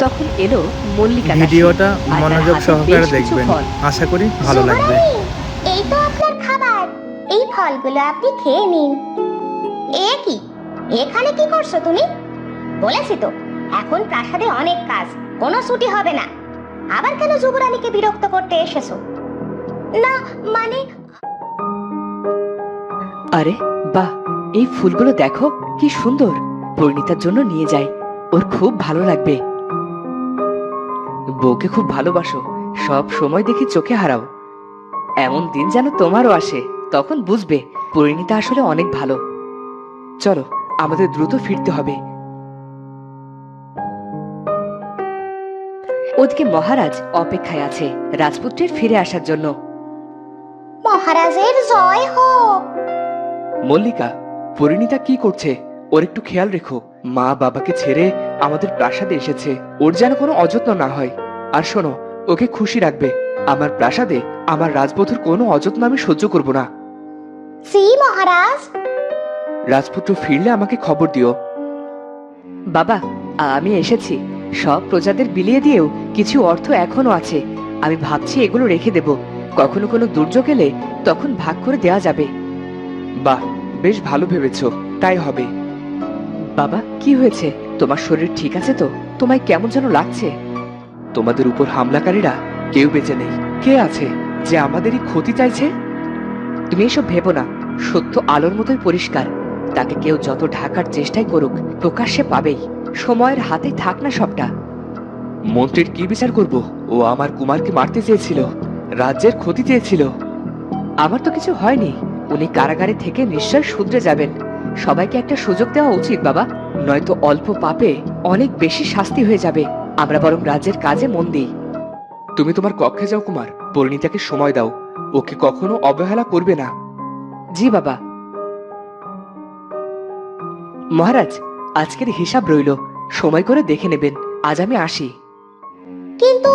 তখন এলো মল্লিকা দাসী। ভিডিওটা আর তার মনোযোগ হাতে সহকারে বেশ কিছু দেখবেন, ফল। আশা করি ভালো লাগবে। এই তো আপনার খাবার, এই ফলগুলো আপনি খেয়ে নিন। এ কি, এখানে কি করছো তুমি? বলেছি তো, এখন প্রাসাদে অনেক কাজ, কোনো ছুটি হবে না। আবার কেন যুবরানীকে বিরক্ত করতে এসেছো? না মানে, আরে বাহ, এই ফুলগুলো দেখো কি সুন্দর। পরিণীতার জন্য নিয়ে যাই, ওর খুব ভালো লাগবে। বউকে খুব ভালোবাসো, সব সময় দেখি চোখে হারাও। এমন দিন যেন তোমারও আসে, তখন বুঝবে পরিণীতা আসলে অনেক ভালো। চলো, আমাদের দ্রুত ফিরতে হবে। ওদিকে মহারাজ অপেক্ষায় আছে রাজপুত্রের ফিরে আসার জন্য। মহারাজের জয় হোক। মল্লিকা, পরিণীতা কি করছে? ওর একটু খেয়াল রেখো। মা বাবাকে ছেড়ে আমাদের প্রাসাদে এসেছে, ওর যেন কোনো অযত্ন না হয়। আর শোনো, ওকে খুশি রাখবে। আমার প্রাসাদে আমার রাজবধূর কোনো অযত্ন আমি সহ্য করব না। জি মহারাজ। রাজপুত্র ফিরলে আমাকে খবর দিও। বাবা, আমি এসেছি। সব প্রজাদের বিলিয়ে দিয়েও কিছু অর্থ এখনো আছে। আমি ভাবছি এগুলো রেখে দেব, কখনো কোনো দুর্যোগ এলে তখন ভাগ করে দেওয়া যাবে। বাহ, বেশ ভালো ভেবেছো, তাই হবে। বাবা, কি হয়েছে? তোমার শরীর ঠিক আছে তো? তোমায় কেমন যেন লাগছে। তোমাদের উপর হামলাকারীরা কেউ বেঁচে নেই। কে আছে যে আমাদেরই ক্ষতি চাইছে? তুমি এসব ভেবো না, সত্য আলোর মতোই পরিষ্কার। তাকে কেউ যত ঢাকার চেষ্টাই করুক, প্রকাশ্যে পাবেই। সময়ের হাতে থাক না সবটা। মন্ত্রীর কি বিচার করব? ও আমার কুমারকে মারতে চেয়েছিল, রাজ্যের ক্ষতি চেয়েছিল। আমার তো কিছু হয়নি। উনি কারাগারে থেকে নিশ্চয় শুধরে যাবেন। সবাইকে একটা সুযোগ দেওয়া উচিত বাবা, নয়তো অল্প পাপে অনেক বেশি শাস্তি হয়ে যাবে। আমরা বরং রাজ্যের কাজে মন দিই। তুমি তোমার কক্ষে যাও কুমার, পরিণীতাকে সময় দাও। ওকে কখনো অবহেলা করবে না। জি বাবা। মহারাজ, আজকের হিসাব রইল, সময় করে দেখে নেবেন। আজ আমি আসি। কিন্তু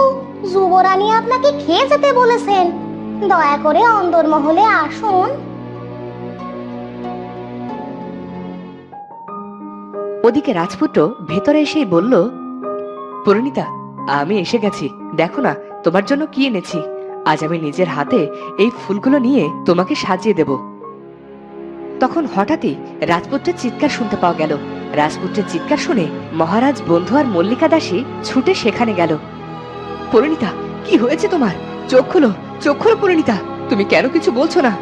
যুবরানী আপনাকে খেয়ে যেতে বলেছেন, দয়া করে অন্দরমহলে আসুন। ওদিকে রাজপুত্র ভেতরে এসেই বলল, পরিণীতা, আমি এসে গেছি। দেখো না তোমার জন্য কি এনেছি। আজ আমি নিজের হাতে এই ফুলগুলো নিয়ে তোমাকে সাজিয়ে দেব। তখন হঠাৎই রাজপুত্রের চিৎকার শুনতে পাওয়া গেল। রাজপুত্রের চিৎকার শুনে মহারাজ বন্ধু আর মল্লিকা দাসী ছুটে সেখানে গেল। পরিণীতা, কি হয়েছে তোমার? চোখ খোলো, চোখ খোলো পরিণীতা। তুমি কেন কিছু বলছো না?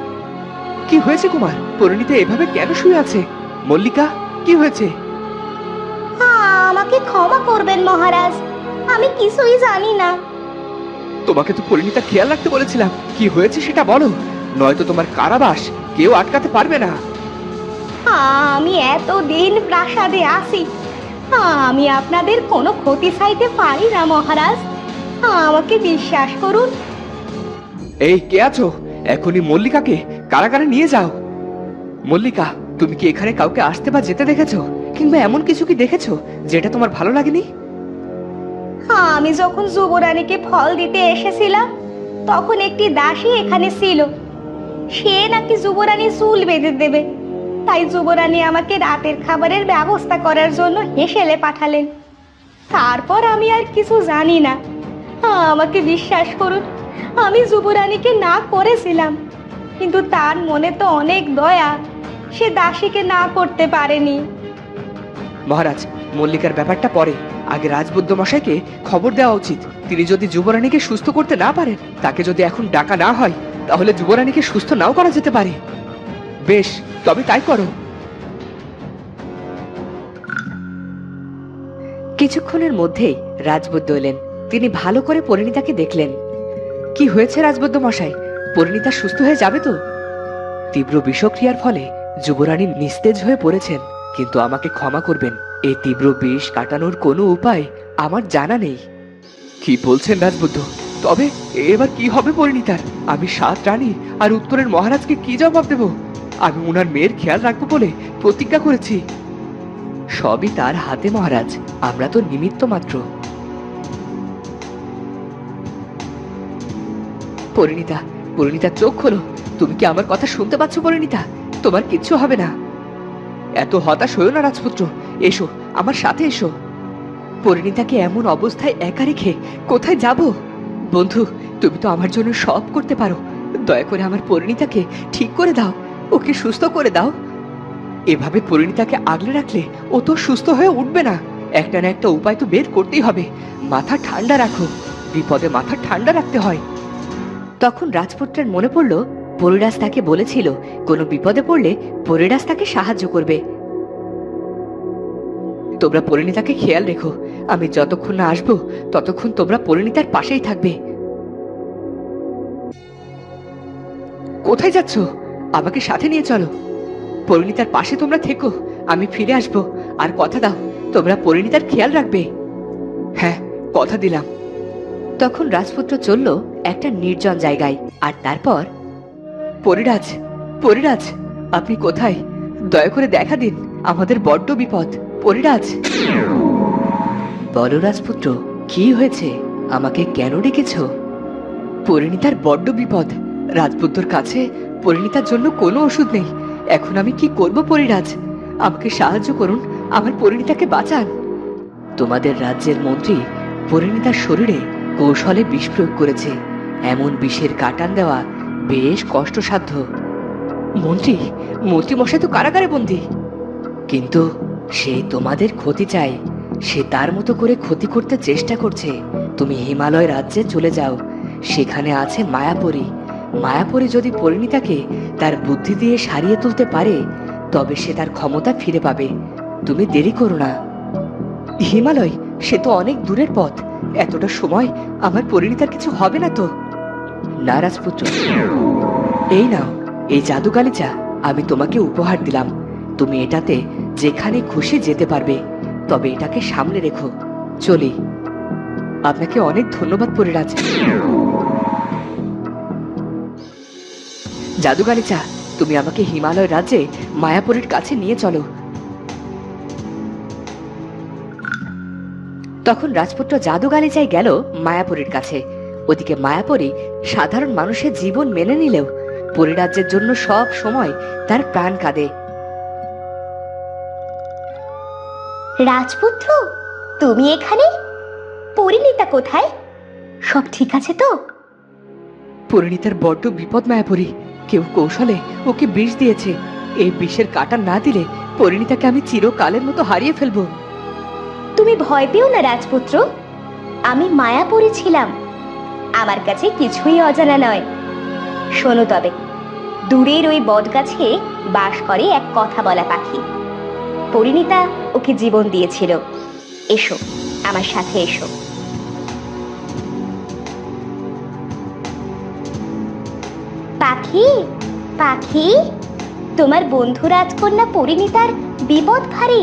কি হয়েছে কুমার? পরিণীতা এভাবে কেন শুয়ে আছে? মল্লিকা, কি হয়েছে? আমাকে ক্ষমা করবেন মহারাজ, আমি কিছুই জানি না। তোমাকে তো পরিণীতা খেয়াল রাখতে বলেছিলাম। কি হয়েছে সেটা বলো, নয়তো তোমার কারাবাস কেউ আটকাতে পারবে না। আমি এতদিন প্রাসাদে আছি, আমি আপনাদের কোনো ক্ষতি চাইতে পারি না মহারাজ, আমাকে বিশ্বাস করুন। এই কে আছো? এখনই মল্লিকাকে কারাগারে নিয়ে যাও। মল্লিকা, তুমি কি এখানে কাউকে আসতে বা যেতে দেখেছো? কিংবা এমন কিছু কি দেখেছো যেটা তোমার ভালো লাগেনি? আমি যখন যুবরানীকে ফল দিতে এসেছিলাম, তখন একটি দাসী এখানে ছিল। সে নাকি যুবরানী চুল বেঁধে দেবে, তাই যুবরানী আমাকে রাতের খাবারের ব্যবস্থা করার জন্য হেসেলে পাঠালেন। তারপর আমি আর কিছু জানি না। আমাকে বিশ্বাস করুন, আমি যুবরানীকে না করেছিলাম, কিন্তু তার মনে তো অনেক দয়া, সে দাসীকে না করতে পারেনি। মহারাজ, মল্লিকার ব্যাপারটা পরে, আগে রাজবৈদ্য মশাইকে খবর দেওয়া উচিত। তিনি যদি যুবরানীকে সুস্থ করতে না পারেন, তাকে যদি এখন ডাকা না হয়, তাহলে যুবরানীকে সুস্থ নাও করা যেতে পারে। বেশ, তবে তাই করো। কিছুক্ষণের মধ্যেই রাজবৈদ্য এলেন। তিনি ভালো করে পরিণীতাকে দেখলেন। কি হয়েছে রাজবৈদ্য মশাই? পরিণীতা সুস্থ হয়ে যাবে তো? তীব্র বিষক্রিয়ার ফলে যুবরানী নিস্তেজ হয়ে পড়েছেন, কিন্তু আমাকে ক্ষমা করবেন, এই তীব্র বিষ কাটানোর কোনো উপায় আমার জানা নেই। কি বলছেন রাজবৈদ্য? তবে এবার কি হবে পরিণীতার? আমি 7 রানী আর উত্তরের মহারাজকে কি জবাব দেব? আমি উনার মেয়ের খেয়াল রাখবো বলে প্রতিজ্ঞা করেছি। সবই তার হাতে মহারাজ, আমরা তো নিমিত্ত মাত্র। পরিণীতা, পরিণীতা চোখ খোলো। তুমি কি আমার কথা শুনতে পাচ্ছ পরিণীতা? তোমার কিচ্ছু হবে না। এত হতাশ হয়েও না রাজপুত্র, এসো আমার সাথে এসো। পরিণীতাকে এমন অবস্থায় একা রেখে কোথায় যাব? বন্ধু, তুমি তো আমার জন্য সব করতে পারো। দয়া করে আমার পরিণীতাকে ঠিক করে দাও, ওকে সুস্থ করে দাও। এভাবে পরিণীতাকে আগলে রাখলে ও তো সুস্থ হয়ে উঠবে না। একটা না একটা উপায় তো বের করতেই হবে। মাথা ঠান্ডা রাখো, বিপদে মাথা ঠান্ডা রাখতে হয়। তখন রাজপুত্রের মনে পড়ল পরিরাজ তাকে বলেছিল কোনো বিপদে পড়লে পরিরাজ তাকে সাহায্য করবে। তোমরা পরিণীতাকে খেয়াল রেখো, আমি যতক্ষণ না আসবো ততক্ষণ তোমরা পরিণীতার পাশেই থাকবে। কোথায় যাচ্ছ? আমাকে সাথে নিয়ে চলো। পরিণীতার পাশে তোমরা থেকো, আমি ফিরে আসবো। আর কথা দাও তোমরা পরিণীতার খেয়াল রাখবে। হ্যাঁ, কথা দিলাম। তখন রাজপুত্র চলল একটা নির্জন জায়গায়। আর তারপর, পরিরাজ, পরিরাজ, আপনি কোথায়? দয়া করে দেখা দিন, আমাদের বড্ড বিপদ। পরিরাজ। বলো রাজপুত্র, কি হয়েছে? আমাকে কেন ডেকেছ? পরিণীতার বড্ড বিপদ। রাজপুত্রর কাছে পরিণীতার জন্য কোনো ওষুধ নেই। এখন আমি কি করব পরিরাজ? আমাকে সাহায্য করুন, আমার পরিণীতাকে বাঁচান। তোমাদের রাজ্যের মন্ত্রী পরিণীতার শরীরে কৌশলে বিষ প্রয়োগ করেছে। এমন বিষের কাটান দেওয়া বেশ কষ্টসাধ্য। মন্ত্রী মশাই তো কারাগারে বন্দী। কিন্তু সে তোমাদের ক্ষতি চায়। সে তার মতো করে ক্ষতি করতে চেষ্টা করছে। তুমি হিমালয় রাজ্যে চলে যাও, সেখানে আছে মায়াপরী। মায়াপরী যদি পরিণীতাকে তার বুদ্ধি দিয়ে সারিয়ে তুলতে পারে তবে সে তার ক্ষমতা ফিরে পাবে। তুমি দেরি করো না। হিমালয়, সে তো অনেক দূরের পথ। এতটা সময় আমার পরিণীতার কিছু হবে না তো? না রাজপুত্র, এই নাও, এই জাদু গালিচা আমি তোমাকে উপহার দিলাম। তুমি এটাতে যেখানে খুশি যেতে পারবে, তবে এটাকে সামনে রেখো। চলি। আপনাকে অনেক ধন্যবাদ পরিরাজ। জাদু গালিচা, তুমি আমাকে হিমালয় রাজ্যে মায়াপুরীর কাছে নিয়ে চলো। তখন রাজপুত্র জাদু গালিচায় গেল মায়াপুরীর কাছে। ওদিকে মায়াপুরী সাধারণ মানুষের জীবন মেনে নিলেও পরিরাজ্যের জন্য সব সময় তার প্রাণ কাঁদে। রাজপুত্র, তুমি এখানে? পরিণীতা কোথায়? সব ঠিক আছে তো? পরিণীতার বড্ড বিপদ মায়াপুরী। কেউ কৌশলে ওকে বিষ দিয়েছে। এই বিষের কাঁটা না দিলে পরিণীতাকে আমি চিরকালের মতো হারিয়ে ফেলবো। তুমি ভয় পেও না রাজপুত্র, আমি মায়াপুরী ছিলাম। আমার কাছে কিছুই অজানা নয়। শোনো তবে, দূরের ওই বটগাছে বাস করে এক কথা বলা পাখি। পরিণীতা ওকে জীবন দিয়েছিল। এসো, আমার সাথে এসো। পাখি, পাখি, তোমার বন্ধু রাজকন্যা পরিণীতার বিপদ ভারী।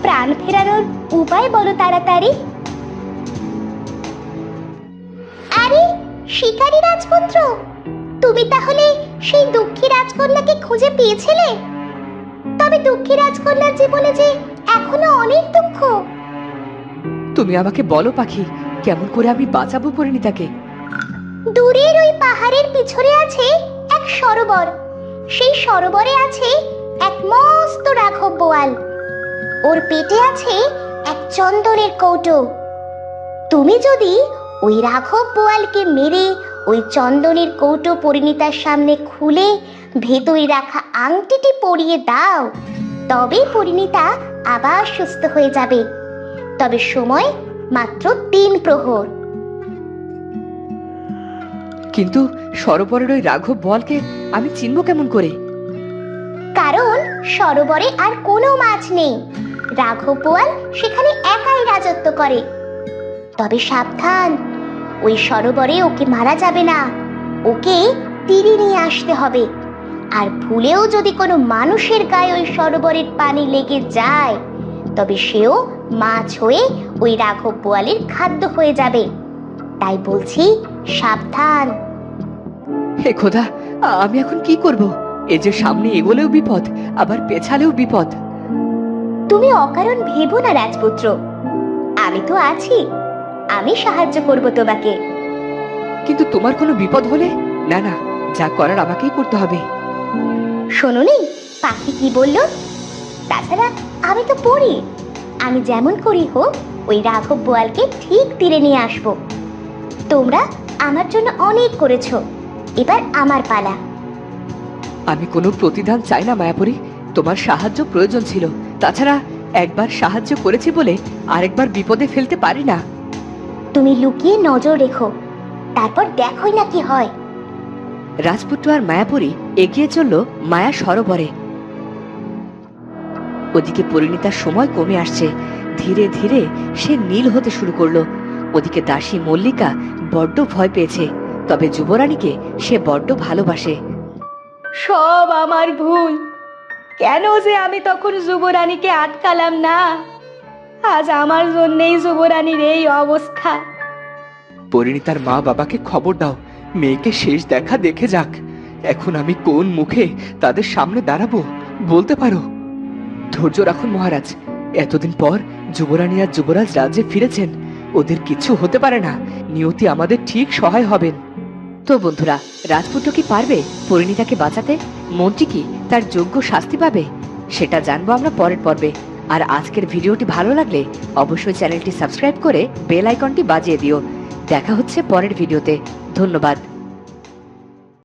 প্রাণ ফেরানোর উপায় বলো তাড়াতাড়ি। আরে শিকারী রাজপুত্র, তুমি তাহলে সেই দুঃখী রাজকন্যাকে খুঁজে পেয়েছিলে? তবে দুঃখী রাজকন্যার জীবনে যে এখনো অনেক দুঃখ। তুমি আমাকে বলো পাখি, কেমন করে আমি বাঁচাবো পরিণীতাকে? দূরের ওই পাহাড়ের পিছনে আছে এক সরোবর। সেই সরোবরে আছে এক মস্ত রাঘব বোয়াল। ওর পেটে আছে এক চন্দনের কৌটো। তুমি যদি ওই রাঘব বোয়ালকে মেরে ওই চন্দনের কৌটো পরিণীতার সামনে খুলে ভেতরে রাখা আংটিটি পরিয়ে দাও, তবে পরিণীতা আবার সুস্থ হয়ে যাবে। তবে সময় মাত্র 3 প্রহর। কিন্তু সরোবরের ওই রাঘব বোয়ালকে আমি চিনব কেমন করে? কারণ সরোবরে আর কোনো মাছ নেই। রাঘব বোয়াল সেখানে একাই রাজত্ব করে। তবে সাবধান, ওই সরোবরে ওকে মারা যাবে না। ওকে তীরে নিয়ে আসতে হবে। আর ভুলেও যদি কোনো মানুষের গায়ে ওই সরোবরের পানি লেগে যায় তবে সেও মাছ হয়ে ওই রাঘব বোয়ালের খাদ্য হয়ে যাবে। তাই বলছি, সাবধান। হে খোদা, আমি এখন কি করব? এই যে সামনে এগোলেও বিপদ, আবার পেছালেও বিপদ। তুমি অকারণ ভেবো না রাজপুত্র, আমি তো আছি। আমি সাহায্য করব তোমাকে। কিন্তু তোমার কোনো বিপদ হলে? না না, যা করার আমাকেই করতে হবে। শোনোনি পাখি কি বলল? তাছাড়া আমি তো পড়ি, আমি যেমন করি হোক ওই রাঘব বোয়ালকে ঠিক তীরে নিয়ে আসব। তোমরা আমার জন্য অনেক করেছো, এবার আমার পালা। আমি কোনো প্রতিদান চাই না মায়াপুরী, তোমার সাহায্য প্রয়োজন ছিল। তাছাড়া একবার সাহায্য করেছি বলে আরেকবার বিপদে ফেলতে পারি না। তুমি লুকিয়ে নজর রেখো, তারপর দেখোই না কি হয়। রাজপুত্র আর মায়াপুরী এগিয়ে চলল মায়া সরোবরে। ওদিকে পরিণীতার সময় কমে আসছে, ধীরে ধীরে সে নীল হতে শুরু করলো। ওদিকে দাসী মল্লিকা বড্ড ভয় পেয়েছে, তবে যুবরানীকে সে বড্ড ভালোবাসে। সব আমার ভুল, কেন যে আমি তখন যুবরানীকে আটকালাম না। আজ আমার জন্যেই যুবরানীর এই অবস্থা। পরিণীতার মা বাবাকে খবর দাও, মেয়েকে শেষ দেখা দেখে যাক। এখন আমি কোন মুখে তাদের সামনে দাঁড়াবো বলতে পারো? ধৈর্য রাখুন মহারাজ, এতদিন পর যুবরানী আর যুবরাজ রাজ্যে ফিরেছেন, ওদের কিছু হতে পারে না। নিয়তি আমাদের ঠিক সহায় হবেন। তো বন্ধুরা, রাজপুত্র কি পারবে পরিণীতাকে বাঁচাতে? মন্ত্রী কি তার যোগ্য শাস্তি পাবে? সেটা জানবো আমরা পরের পর্বে। আর আজকের ভিডিওটি ভালো লাগলে অবশ্যই চ্যানেলটি সাবস্ক্রাইব করে বেল আইকনটি বাজিয়ে দিও। দেখা হচ্ছে পরের ভিডিওতে। ধন্যবাদ।